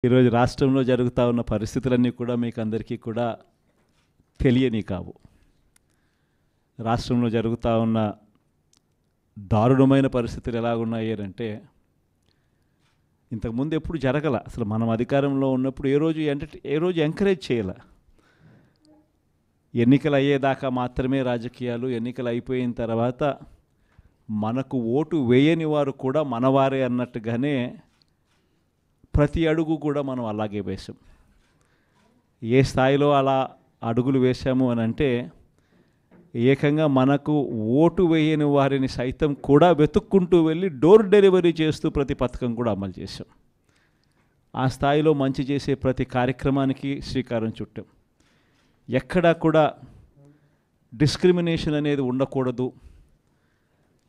ఈరోజు రాష్ట్రంలో జరుగుతూ ఉన్న పరిస్థితులన్నీ కూడా మీకు అందరికీ కూడా తెలియని కావు. రాష్ట్రంలో జరుగుతూ ఉన్న దారుణమైన పరిస్థితులు ఎలాగున్నాయి అంటే ఇంతకుముందు ఎప్పుడు జరగల. అసలు మనం అధికారంలో ఉన్నప్పుడు ఏ రోజు ఎంకరేజ్ చేయాల. ఎన్నికలు అయ్యేదాకా మాత్రమే రాజకీయాలు, ఎన్నికలు అయిపోయిన తర్వాత మనకు ఓటు వేయని వారు కూడా మనవారే అన్నట్టుగానే ప్రతి అడుగు కూడా మనం అలాగే వేసాం. ఏ స్థాయిలో అలా అడుగులు వేసాము అని అంటే ఏకంగా మనకు ఓటు వేయని వారిని సైతం కూడా వెతుక్కుంటూ వెళ్ళి డోర్ డెలివరీ చేస్తూ ప్రతి పథకం కూడా అమలు చేసాం. ఆ స్థాయిలో మంచి చేసే ప్రతి కార్యక్రమానికి శ్రీకారం చుట్టాం. ఎక్కడా కూడా డిస్క్రిమినేషన్ అనేది ఉండకూడదు,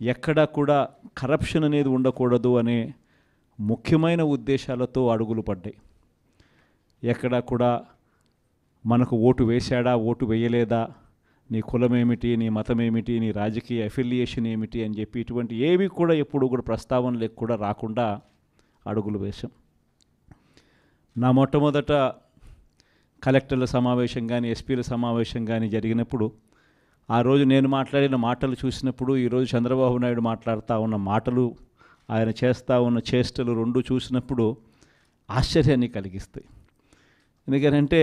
ఎక్కడా కూడా కరప్షన్ అనేది ఉండకూడదు అనే ముఖ్యమైన ఉద్దేశాలతో అడుగులు పడ్డాయి. ఎక్కడా కూడా మనకు ఓటు వేశాడా, ఓటు వేయలేదా, నీ కులం ఏమిటి, నీ మతం ఏమిటి, నీ రాజకీయ అఫిలియేషన్ ఏమిటి అని చెప్పి ఇటువంటి ఏవి కూడా ఎప్పుడు కూడా ప్రస్తావనలకు కూడా రాకుండా అడుగులు వేశాం. నా మొట్టమొదట కలెక్టర్ల సమావేశం కానీ, ఎస్పీల సమావేశం కానీ జరిగినప్పుడు ఆ రోజు నేను మాట్లాడిన మాటలు చూసినప్పుడు ఈరోజు చంద్రబాబు నాయుడు మాట్లాడుతూ ఉన్న మాటలు, ఆయన చేస్తూ ఉన్న చేష్టలు రెండు చూసినప్పుడు ఆశ్చర్యాన్ని కలిగిస్తాయి. ఎందుకంటే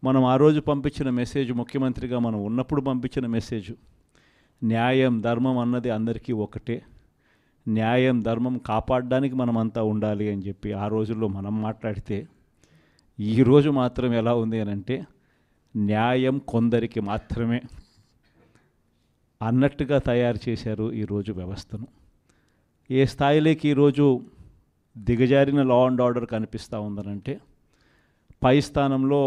మనం ఆ రోజు పంపించిన మెసేజ్, ముఖ్యమంత్రిగా మనం ఉన్నప్పుడు పంపించిన మెసేజ్, న్యాయం ధర్మం అన్నది అందరికీ ఒకటే, న్యాయం ధర్మం కాపాడడానికి మనమంతా ఉండాలి అని చెప్పి ఆ రోజుల్లో మనం మాట్లాడితే ఈరోజు మాత్రం ఎలా ఉంది అని అంటే న్యాయం కొందరికి మాత్రమే అన్నట్టుగా తయారు చేశారు ఈరోజు వ్యవస్థను. ఏ స్థాయిలోకి ఈరోజు దిగజారిన లా అండ్ ఆర్డర్ కనిపిస్తూ ఉందనంటే పై స్థానంలో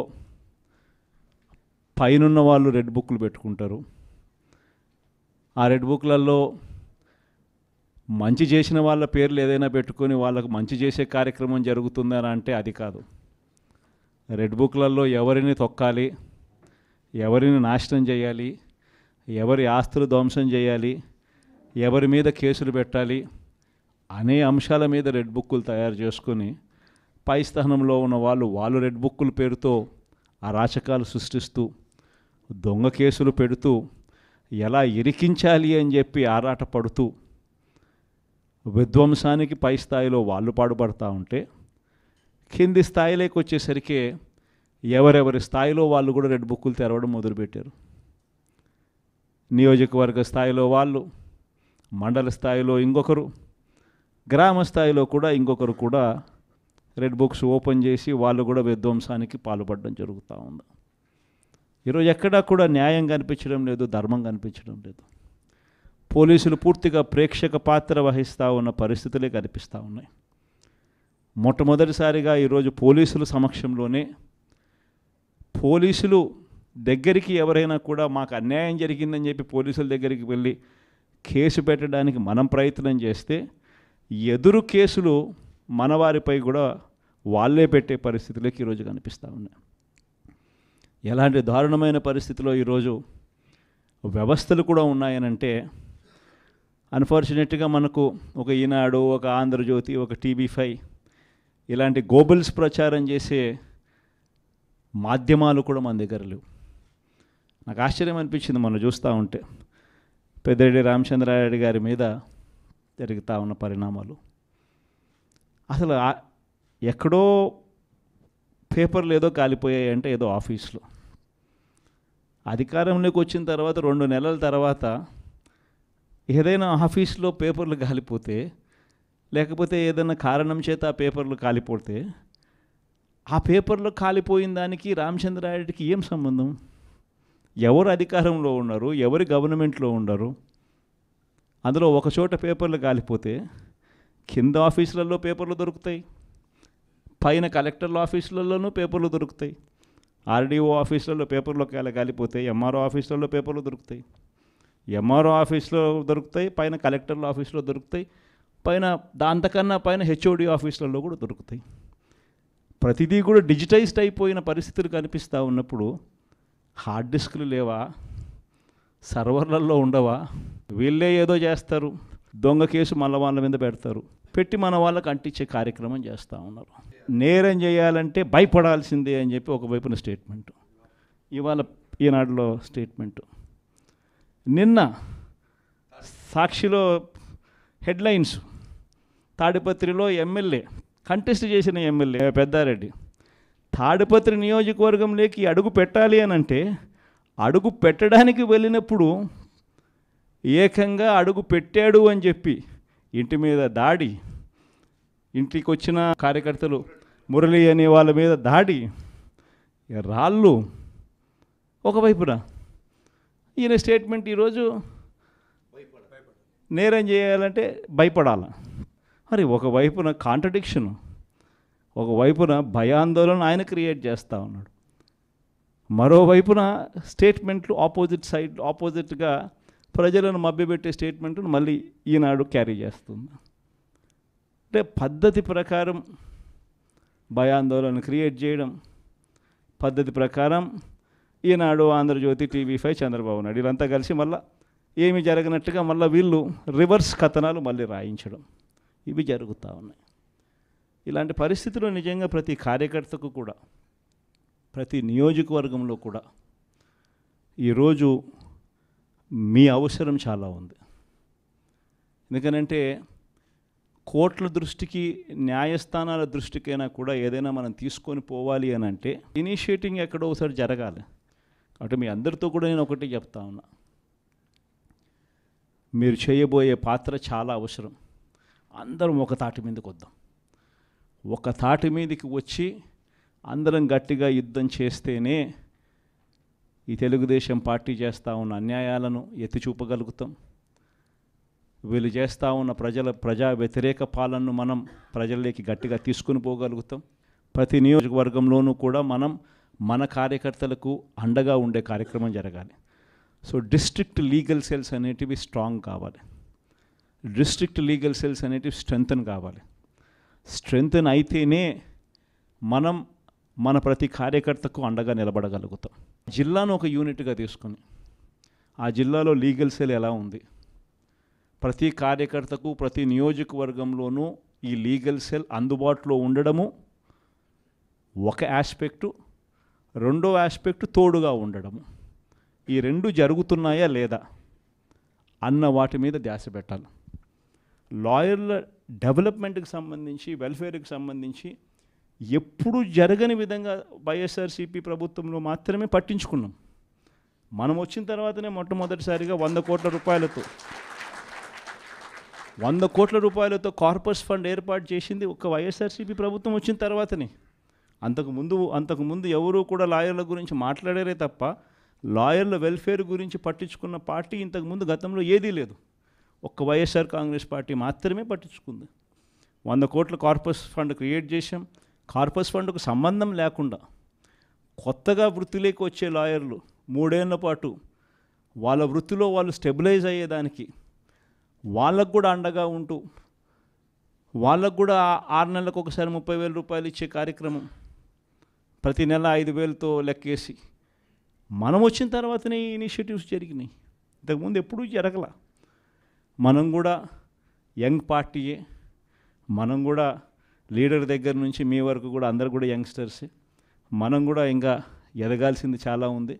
పైనున్న వాళ్ళు రెడ్ బుక్లు పెట్టుకుంటారు. ఆ రెడ్ బుక్లలో మంచి చేసిన వాళ్ళ పేర్లు ఏదైనా పెట్టుకొని వాళ్ళకు మంచి చేసే కార్యక్రమం జరుగుతుందని అంటే అది కాదు. రెడ్ బుక్లలో ఎవరిని తొక్కాలి, ఎవరిని నాశనం చేయాలి, ఎవరి ఆస్తులు ధ్వంసం చేయాలి, ఎవరి మీద కేసులు పెట్టాలి అనే అంశాల మీద రెడ్ బుక్కులు తయారు చేసుకొని పై స్థానంలో ఉన్న వాళ్ళు రెడ్ బుక్కుల పేరుతో అరాచకాలు సృష్టిస్తూ దొంగ కేసులు పెడుతూ ఎలా ఇరికించాలి అని చెప్పి ఆరాట పడుతూ విధ్వంసానికి పై స్థాయిలో వాళ్ళు పాటుపడుతూ ఉంటే కింది స్థాయిలోకి వచ్చేసరికి ఎవరెవరి స్థాయిలో వాళ్ళు కూడా రెడ్ బుక్కులు తెరవడం మొదలుపెట్టారు. నియోజకవర్గ స్థాయిలో వాళ్ళు, మండల స్థాయిలో ఇంకొకరు, గ్రామ స్థాయిలో కూడా ఇంకొకరు కూడా రెడ్ బుక్స్ ఓపెన్ చేసి వాళ్ళు కూడా విధ్వంసానికి పాల్పడడం జరుగుతూ ఉంది. ఈరోజు ఎక్కడా కూడా న్యాయం కనిపించడం లేదు, ధర్మం కనిపించడం లేదు. పోలీసులు పూర్తిగా ప్రేక్షక పాత్ర వహిస్తూ ఉన్న పరిస్థితులే కనిపిస్తూ ఉన్నాయి. మొట్టమొదటిసారిగా ఈరోజు పోలీసుల సమక్షంలోనే పోలీసులు దగ్గరికి ఎవరైనా కూడా మాకు అన్యాయం జరిగిందని చెప్పి పోలీసుల దగ్గరికి వెళ్ళి కేసు పెట్టడానికి మనం ప్రయత్నం చేస్తే ఎదురు కేసులు మన వారిపై కూడా వాళ్ళే పెట్టే పరిస్థితులకి ఈరోజు కనిపిస్తూ ఉన్నాయి. ఎలాంటి దారుణమైన పరిస్థితిలో ఈరోజు వ్యవస్థలు కూడా ఉన్నాయనంటే అన్ఫార్చునేట్గా మనకు ఒక ఈనాడు, ఒక ఆంధ్రజ్యోతి, ఒక TV5 ఇలాంటి గోబల్స్ ప్రచారం చేసే మాధ్యమాలు కూడా మన దగ్గర లేవు. నాకు ఆశ్చర్యం అనిపించింది మనం చూస్తూ ఉంటే పెద్దిరెడ్డి రామచంద్రారెడ్డి గారి మీద జరుగుతూ ఉన్న పరిణామాలు. అసలు ఎక్కడో పేపర్లు ఏదో కాలిపోయాయి అంటే ఏదో ఆఫీస్లో, అధికారంలోకి వచ్చిన తర్వాత 2 నెలల తర్వాత ఏదైనా ఆఫీస్లో పేపర్లు కాలిపోతే, లేకపోతే ఏదైనా కారణం చేత ఆ పేపర్లు కాలిపోతే ఆ పేపర్లో కాలిపోయిన దానికి రామచంద్రారెడ్డికి ఏం సంబంధం? ఎవరు అధికారంలో ఉన్నారు, ఎవరి గవర్నమెంట్లో ఉన్నారు? అందులో ఒక చోట పేపర్లు కాలిపోతే కింద ఆఫీసులలో పేపర్లు దొరుకుతాయి, పైన కలెక్టర్ల ఆఫీసులలోనూ పేపర్లు దొరుకుతాయి, RDO ఆఫీసులలో పేపర్లో కాలిపోతాయి, MRO ఆఫీసులలో పేపర్లు దొరుకుతాయి, MRO ఆఫీస్లో దొరుకుతాయి, పైన కలెక్టర్ల ఆఫీసులో దొరుకుతాయి, దాంతకన్నా పైన HOD ఆఫీసులలో కూడా దొరుకుతాయి. ప్రతిదీ కూడా డిజిటైజ్డ్ అయిపోయిన పరిస్థితులు కనిపిస్తూ ఉన్నప్పుడు హార్డ్ డిస్క్లు లేవా, సర్వర్లలో ఉండవా? వీళ్ళే ఏదో చేస్తారు, దొంగ కేసు మళ్ళీ వాళ్ళ మీద పెడతారు, పెట్టి మన వాళ్ళకి అంటించే కార్యక్రమం చేస్తూ ఉన్నారు. నేరం చేయాలంటే భయపడాల్సిందే అని చెప్పి ఒకవైపున స్టేట్మెంటు, ఇవాళ ఈనాడులో స్టేట్మెంటు, నిన్న సాక్షిలో హెడ్లైన్స్, తాడిపత్రిలో ఎమ్మెల్యే కంటెస్ట్ చేసిన ఎమ్మెల్యే పెద్దారెడ్డి తాడిపత్రి నియోజకవర్గంలోకి అడుగు పెట్టాలి అని అంటే అడుగు పెట్టడానికి వెళ్ళినప్పుడు ఏకంగా అడుగు పెట్టాడు అని చెప్పి ఇంటి మీద దాడి, ఇంటికి వచ్చిన కార్యకర్తలు మురళి అనే వాళ్ళ మీద దాడి, రాళ్ళు ఒకవైపున. ఈయన స్టేట్మెంట్ ఈరోజు నేరం చేయాలంటే భయపడాల. మరి ఒకవైపున కాంట్రడిక్షను, ఒకవైపున భయాందోళన ఆయన క్రియేట్ చేస్తూ ఉన్నాడు, మరోవైపున స్టేట్మెంట్లు ఆపోజిట్గా ప్రజలను మభ్యపెట్టే స్టేట్మెంట్ను మళ్ళీ ఈనాడు క్యారీ చేస్తుంది. అంటే పద్ధతి ప్రకారం భయాందోళన క్రియేట్ చేయడం, పద్ధతి ప్రకారం ఈనాడు, ఆంధ్రజ్యోతి, TV5, చంద్రబాబు నాయుడు వీళ్ళంతా కలిసి మళ్ళీ ఏమి జరగనట్టుగా మళ్ళీ వీళ్ళు రివర్స్ కథనాలు మళ్ళీ రాయించడం, ఇవి జరుగుతూ ఉన్నాయి. ఇలాంటి పరిస్థితుల్లో నిజంగా ప్రతి కార్యకర్తకు కూడా, ప్రతి నియోజకవర్గంలో కూడా ఈరోజు మీ అవసరం చాలా ఉంది. ఎందుకనంటే కోర్టుల దృష్టికి, న్యాయస్థానాల దృష్టికైనా కూడా ఏదైనా మనం తీసుకొని పోవాలి అని అంటే ఇనిషియేటింగ్ ఎక్కడో ఒకసారి జరగాలి. కాబట్టి మీ అందరితో కూడా నేను ఒకటి చెప్తా ఉన్నా, మీరు చేయబోయే పాత్ర చాలా అవసరం. అందరం ఒక తాటి మీదకి వద్దాం, ఒక తాటి మీదకి వచ్చి అందరం గట్టిగా యుద్ధం చేస్తేనే ఈ తెలుగుదేశం పార్టీ చేస్తూ ఉన్న అన్యాయాలను ఎత్తి చూపగలుగుతాం. వీళ్ళు చేస్తూ ఉన్న ప్రజా వ్యతిరేక పాలనను మనం ప్రజల్లోకి గట్టిగా తీసుకుని పోగలుగుతాం. ప్రతి నియోజకవర్గంలోనూ కూడా మనం మన కార్యకర్తలకు అండగా ఉండే కార్యక్రమం జరగాలి. సో డిస్ట్రిక్ట్ లీగల్ సెల్స్ అనేటివి స్ట్రాంగ్ కావాలి, డిస్ట్రిక్ట్ లీగల్ సెల్స్ అనేటివి స్ట్రెంగ్తన్ కావాలి. స్ట్రెంగ్తన్ అయితేనే మనం మన ప్రతి కార్యకర్తకు అండగా నిలబడగలుగుతాం. జిల్లాను ఒక యూనిట్గా తీసుకొని ఆ జిల్లాలో లీగల్ సెల్ ఎలా ఉంది, ప్రతి కార్యకర్తకు ప్రతి నియోజకవర్గంలోనూ ఈ లీగల్ సెల్ అందుబాటులో ఉండడము ఒక ఆస్పెక్టు, రెండో ఆస్పెక్టు తోడుగా ఉండడము. ఈ రెండు జరుగుతున్నాయా లేదా అన్న వాటి మీద ధ్యాస పెట్టాలి. లాయర్ల డెవలప్మెంట్కి సంబంధించి, వెల్ఫేర్కి సంబంధించి ఎప్పుడు జరగని విధంగా వైఎస్ఆర్సీపీ ప్రభుత్వంలో మాత్రమే పట్టించుకున్నాం. మనం వచ్చిన తర్వాతనే మొట్టమొదటిసారిగా 100 కోట్ల రూపాయలతో కార్పస్ ఫండ్ ఏర్పాటు చేసింది ఒక వైఎస్ఆర్సీపీ ప్రభుత్వం వచ్చిన తర్వాతనే. అంతకుముందు ఎవరూ కూడా లాయర్ల గురించి మాట్లాడారే తప్ప లాయర్ల వెల్ఫేర్ గురించి పట్టించుకున్న పార్టీ ఇంతకుముందు గతంలో ఏదీ లేదు. ఒక్క వైఎస్ఆర్ కాంగ్రెస్ పార్టీ మాత్రమే పట్టించుకుంది. 100 కోట్ల కార్పస్ ఫండ్ క్రియేట్ చేశాం. కార్పస్ ఫండ్కు సంబంధం లేకుండా కొత్తగా వృత్తిలోకి వచ్చే లాయర్లు 3 ఏళ్ల పాటు వాళ్ళ వృత్తిలో వాళ్ళు స్టెబిలైజ్ అయ్యేదానికి వాళ్ళకు కూడా అండగా ఉంటూ, వాళ్ళకు కూడా 6 నెలలకు ఒకసారి 30,000 రూపాయలు ఇచ్చే కార్యక్రమం, ప్రతి నెల 5,000తో లెక్కేసి మనం వచ్చిన తర్వాతనే ఈ ఇనిషియేటివ్స్ జరిగినాయి. ఇంతకుముందు ఎప్పుడూ జరగల. మనం కూడా యంగ్ పార్టీయే, మనం కూడా లీడర్ దగ్గర నుంచి మీ వరకు కూడా అందరు కూడా యంగ్స్టర్సే. మనం కూడా ఇంకా ఎదగాల్సింది చాలా ఉంది.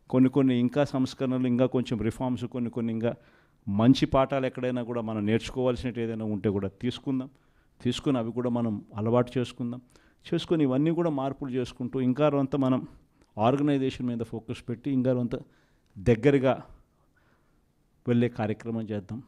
కొన్ని ఇంకా సంస్కరణలు, ఇంకా కొంచెం రిఫార్మ్స్, కొన్ని ఇంకా మంచి పాఠాలు ఎక్కడైనా కూడా మనం నేర్చుకోవాల్సినట్టు ఏదైనా ఉంటే కూడా తీసుకుని అవి కూడా మనం అలవాటు చేసుకుని ఇవన్నీ కూడా మార్పులు చేసుకుంటూ ఇంకా కొంత మనం ఆర్గనైజేషన్ మీద ఫోకస్ పెట్టి ఇంకా కొంత దగ్గరగా వెళ్ళే కార్యక్రమం చేద్దాం.